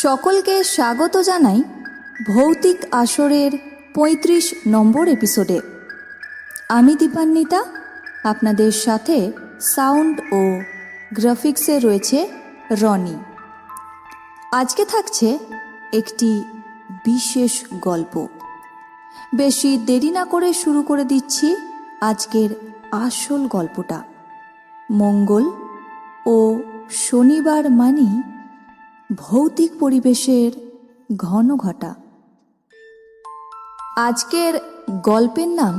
সকলকে স্বাগত জানাই ভৌতিক আসরের ৩৫ নম্বর এপিসোডে। আমি দীপান্বিতা, আপনাদের সাথে সাউন্ড ও গ্রাফিক্সে রয়েছে রনি। আজকে থাকছে একটি বিশেষ গল্প। বেশি দেরি না করে শুরু করে দিচ্ছি আজকের আসল গল্পটা। মঙ্গল ও শনিবার মানি ভৌতিক পরিবেশের ঘন ঘটা। আজকের গল্পের নাম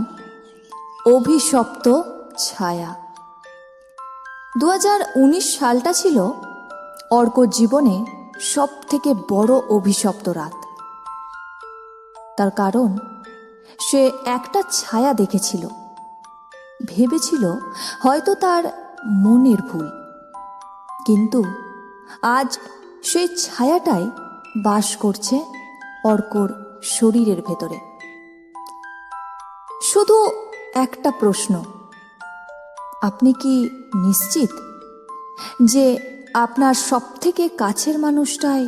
অভিশপ্ত ছায়া। ২০১৯ সালটা ছিল অর্কর জীবনে সব থেকে বড় অভিশপ্ত রাত। তার কারণ সে একটা ছায়া দেখেছিল, ভেবেছিল হয়তো তার মনের ভুল, কিন্তু আজ সেই ছায়াটাই বাস করছে অর্কর শরীরের ভেতরে। শুধু একটা প্রশ্ন, আপনি কি নিশ্চিত যে আপনার সবথেকে কাছের মানুষটাই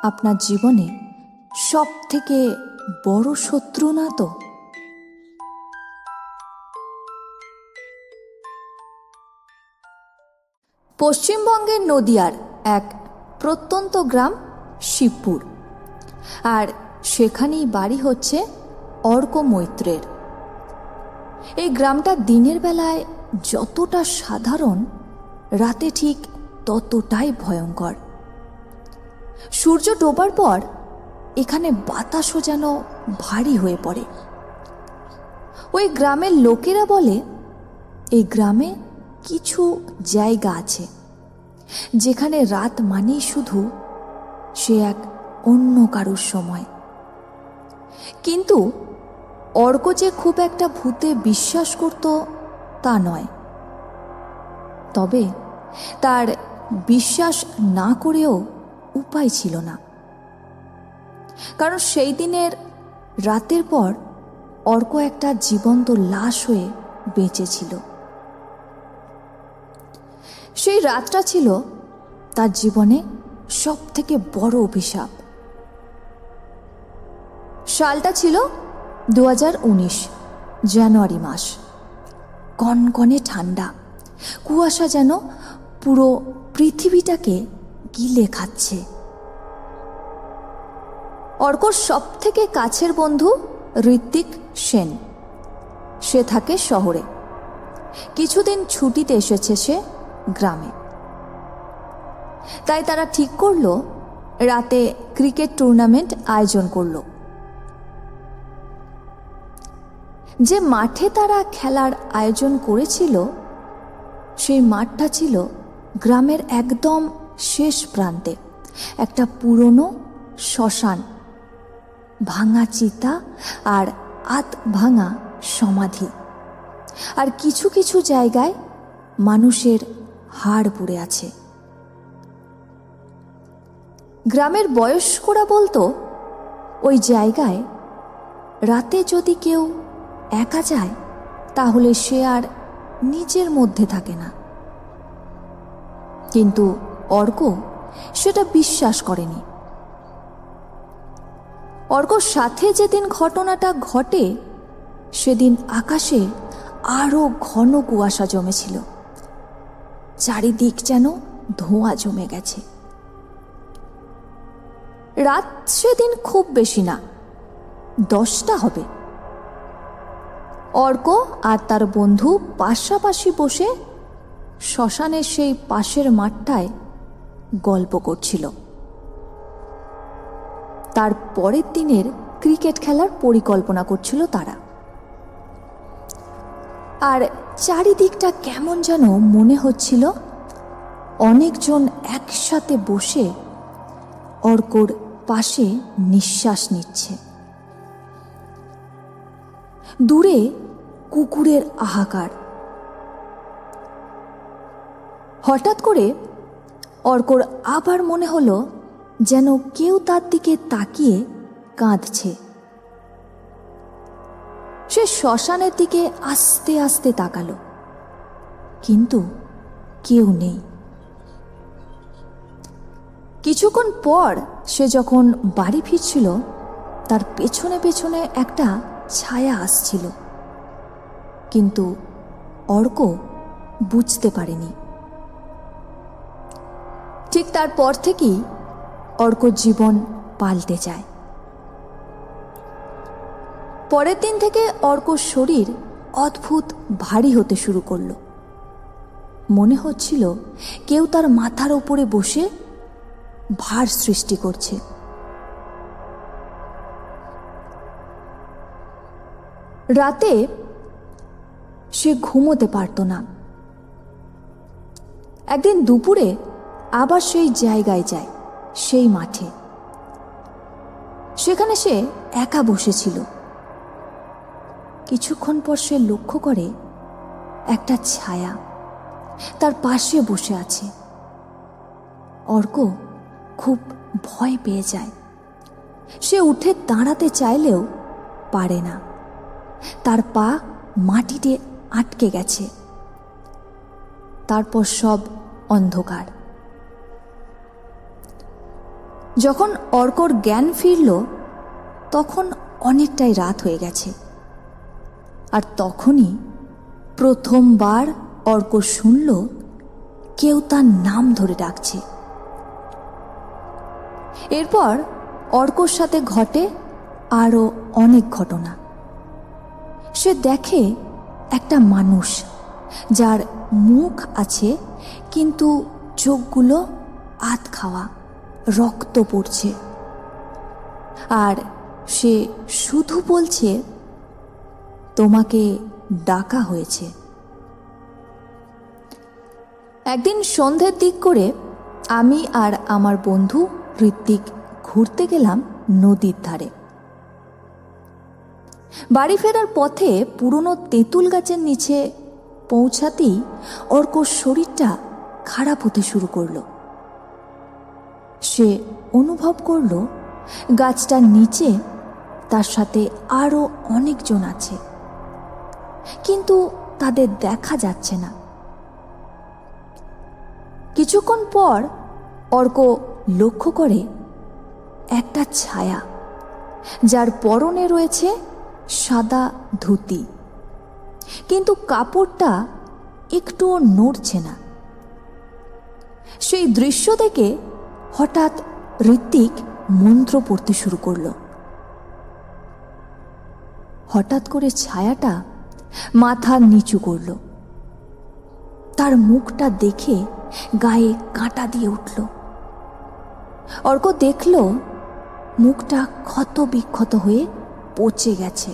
আপনার জীবনে সবথেকে বড় শত্রু না তো? পশ্চিমবঙ্গের নদিয়ার এক প্রত্যন্ত গ্রাম শিবপুর, আর সেখানেই বাড়ি হচ্ছে অর্ক মৈত্রের। এই গ্রামটা দিনের বেলায় যতটা সাধারণ, রাতে ঠিক ততটাই ভয়ঙ্কর। সূর্য ডোবার পর এখানে বাতাসও যেন ভারী হয়ে পড়ে। ওই গ্রামের লোকেরা বলে এই গ্রামে কিছু জায়গা আছে যেখানে রাত মানেই শুধু সে এক অন্য কারুর সময়। কিন্তু অর্ক যে খুব একটা ভূতে বিশ্বাস করত তা নয়। তবে তার বিশ্বাস না করেও উপায় ছিল না, কারণ সেই দিনের রাতের পর অর্ক একটা জীবন্ত লাশ হয়ে বেঁচেছিল। সেই রাতটা ছিল তার জীবনে সব থেকে বড় অভিশাপ। সালটা ছিল ২০১৯ জানুয়ারি মাস। কনকনে ঠান্ডা, কুয়াশা যেন পুরো পৃথিবীটাকে গিলে খাচ্ছে। অর্কর সব থেকে কাছের বন্ধু ঋত্বিক সেন, সে থাকে শহরে। কিছুদিন ছুটিতে এসেছে সে গ্রামে। তাই তারা ঠিক করলো রাতে ক্রিকেট টুর্নামেন্ট আয়োজন করলো। যে মাঠে তারা খেলার আয়োজন করেছিল সেই মাঠটা ছিল গ্রামের একদম শেষ প্রান্তে। একটা পুরনো শ্মশান, ভাঙা চিতা আর আধ ভাঙা সমাধি, আর কিছু কিছু জায়গায় মানুষের হাড় পড়ে আছে। গ্রামের বয়স্করা বলতো ওই জায়গায় রাতে যদি কেউ একা যায় তাহলে সে আর নিজের মধ্যে থাকে না। কিন্তু অর্ক সেটা বিশ্বাস করেনি। অর্কর সাথে যেদিন ঘটনাটা ঘটে সেদিন আকাশে আরো ঘন কুয়াশা জমেছিল, চারিদিক যেন ধোঁয়া জমে গেছে। রাত সেদিন খুব বেশি না, 10টা হবে। অর্ক আর তার বন্ধু পাশাপাশি বসে শ্মশানের সেই পাশের মাঠটায় গল্প করছিল। তার পরের দিনের ক্রিকেট খেলার পরিকল্পনা করছিল তারা। আর চারিদিকটা কেমন যেন মনে হচ্ছিল অনেকজন একসাথে বসে অর্কর পাশে নিঃশ্বাস নিচ্ছে। দূরে কুকুরের হাহাকার। হঠাৎ করে অর্কর আবার মনে হলো যেন কেউ তার দিকে তাকিয়ে কাঁদছে। সে শ্মশানের দিকে আস্তে আস্তে তাকালো, কিন্তু কেউ নেই। কিছুক্ষণ পর সে যখন বাড়ি ফিরছিল তার পেছনে পেছনে একটা ছায়া আসছিল, কিন্তু অর্ক বুঝতে পারেনি। ঠিক তারপর থেকেই অর্কর জীবন পাল্টে যায়। পরের দিন থেকে অর্কর শরীর অদ্ভুত ভারী হতে শুরু করলো। মনে হচ্ছিল কেউ তার মাথার উপরে বসে ভার সৃষ্টি করছে। রাতে সে ঘুমোতে পারত না। একদিন দুপুরে আবার সেই জায়গায় যায়, সেই মাঠে। সেখানে সে একা বসেছিল। কিছুক্ষণ পর সে লক্ষ্য করে একটা ছায়া তার পাশে বসে আছে। অর্ক খুব ভয় পেয়ে যায়। সে উঠে দাঁড়াতে চাইলেও পারে না, তার পা মাটিতে আটকে গেছে। তারপর সব অন্ধকার। যখন অর্কর জ্ঞান ফিরল তখন অনেকটাই রাত হয়ে গেছে। আর তখনই প্রথমবার অর্ক শুনল কেউ তার নাম ধরে ডাকছে। এরপর অর্কর সাথে ঘটে আরও অনেক ঘটনা। সে দেখে একটা মানুষ, যার মুখ আছে কিন্তু চোখগুলো আধ খাওয়া, রক্ত পড়ছে। আর সে শুধু বলছে, তোমাকে ডাকা হয়েছে। একদিন সন্ধ্যের দিক করে আমি আর আমার বন্ধু ঋত্বিক ঘুরতে গেলাম নদীর ধারে। বাড়ি ফেরার পথে পুরনো তেঁতুল গাছের নিচে পৌঁছাতেই অর্কর শরীরটা খারাপ হতে শুরু করলো। সে অনুভব করল গাছটার নিচে তার সাথে আরও অনেকজন আছে, কিন্তু তাদের দেখা যাচ্ছে না। কিছুক্ষণ পর অর্ক লক্ষ্য করে একটা ছায়া, যার পরনে রয়েছে সাদা ধুতি, কিন্তু কাপড়টা একটুও নড়ছে না। সেই দৃশ্য দেখে হঠাৎ ঋত্বিক মন্ত্র পড়তে শুরু করলো। হঠাৎ করে ছায়াটা মাথা নিচু করল। তার মুখটা দেখে গায়ে কাঁটা দিয়ে উঠল। অর্ক দেখল মুখটা ক্ষত বিক্ষত হয়ে পচে গেছে।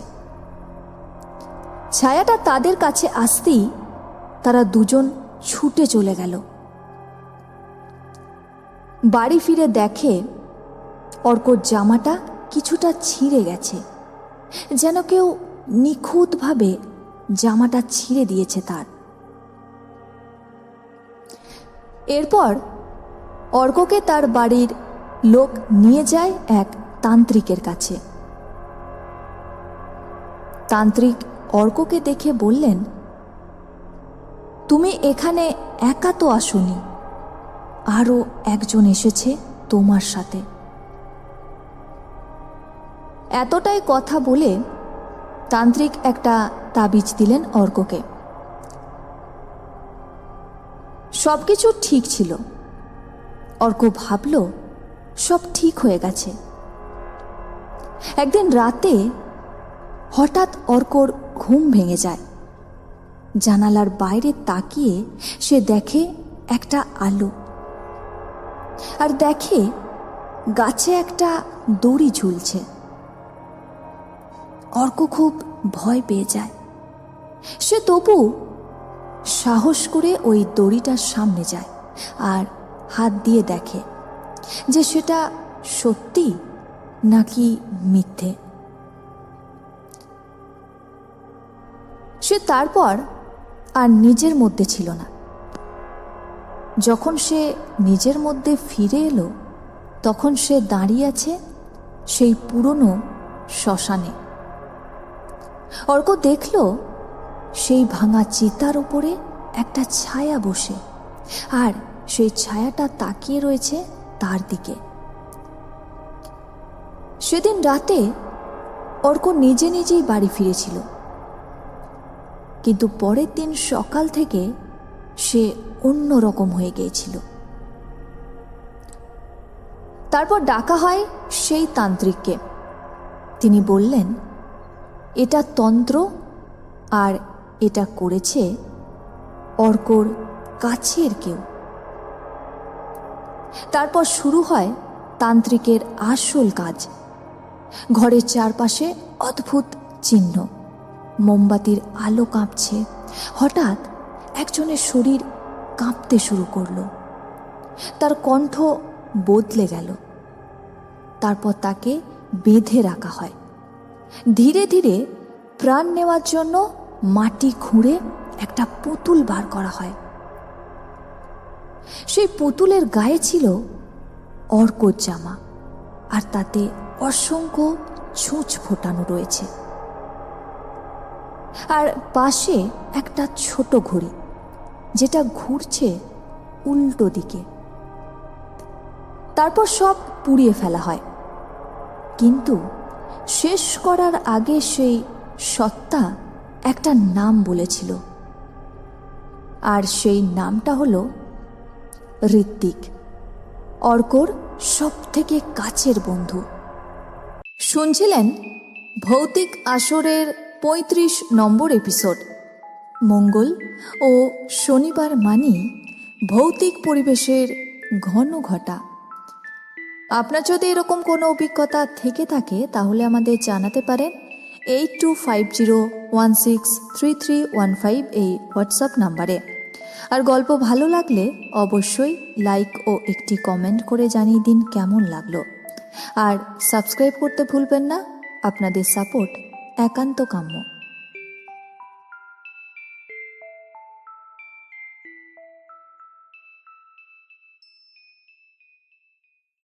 ছায়াটা তাদের কাছে আসতেই তারা দুজন ছুটে চলে গেল। বাড়ি ফিরে দেখে অর্কর জামাটা কিছুটা ছিঁড়ে গেছে, যেন কেউ নিখুঁতভাবে জামাটা ছিঁড়ে দিয়েছে তার। এরপর অর্ককে তার বাড়ির লোক নিয়ে যায় এক তান্ত্রিকের কাছে। তান্ত্রিক অর্ককে দেখে বললেন, তুমি এখানে একা তো আসোনি, আরও একজন এসেছে তোমার সাথে। এতটাই কথা বলে তান্ত্রিক একটা তাবিজ দিলেন অর্ককে। সবকিছু ঠিক ছিল। অর্ক ভাবল সব ঠিক হয়ে গেছে। একদিন রাতে হঠাৎ অর্কর ঘুম ভেঙে যায়। জানালার বাইরে তাকিয়ে সে দেখে একটা আলো, আর দেখে গাছে একটা দড়ি ঝুলছে। অর্ক খুব ভয় পেয়ে যায়। সে তবু সাহস করে ওই দড়িটার সামনে যায় আর হাত দিয়ে দেখে যে সেটা সত্যি নাকি মিথ্যে। সে তারপর আর নিজের মধ্যে ছিল না। যখন সে নিজের মধ্যে ফিরে এলো তখন সে দাঁড়িয়ে আছে সেই পুরনো শ্মশানে। অর্ক দেখল সেই ভাঙা চিতার উপরে একটা ছায়া বসে, আর সেই ছায়াটা তাকিয়ে রয়েছে তার দিকে। সেদিন রাতে অর্ক নিজে নিজেই বাড়ি ফিরেছিল, কিন্তু পরের দিন সকাল থেকে সে অন্যরকম হয়ে গিয়েছিল। তারপর ডাকা হয় সেই তান্ত্রিককে। তিনি বললেন, এটা তন্ত্র, আর এটা করেছে অর্কর কাছের কেউ। তারপর শুরু হয় তান্ত্রিকের আসল কাজ। ঘরের চারপাশে অদ্ভুত চিহ্ন, মোমবাতির আলো কাঁপছে। হঠাৎ একজনের শরীর কাঁপতে শুরু করলো, তার কণ্ঠ বদলে গেল। তারপর তাকে বেঁধে রাখা হয়। ধীরে ধীরে প্রাণ নেওয়ার জন্য মাটি খুঁড়ে একটা পুতুল বার করা হয়। সেই পুতুলের গায়ে ছিল অর্কর জামা, আর তাতে অসংখ্য ছুঁচ ফোটানো রয়েছে। আর পাশে একটা ছোট ঘড়ি, যেটা ঘুরছে উল্টো দিকে। তারপর সব পুড়িয়ে ফেলা হয়, কিন্তু শেষ করার আগে সেই সত্তা একটা নাম বলেছিল, আর সেই নামটা হলো ঋত্বিক, অর্কর সব থেকে কাছের বন্ধু। শুনছিলেন ভৌতিক আসরের ৩৫ নম্বর এপিসোড। মঙ্গল ও শনিবার মানি ভৌতিক পরিবেশের ঘন ঘটা। আপনার যদি এরকম কোনো অভিজ্ঞতা থেকে থাকে তাহলে আমাদের জানাতে পারেন 8250163315 এই হোয়াটসঅ্যাপ নাম্বারে। আর গল্প ভালো লাগলে অবশ্যই লাইক ও একটি কমেন্ট করে জানিয়ে দিন কেমন লাগলো। আর সাবস্ক্রাইব করতে ভুলবেন না, আপনাদের সাপোর্ট একান্ত কাম্য।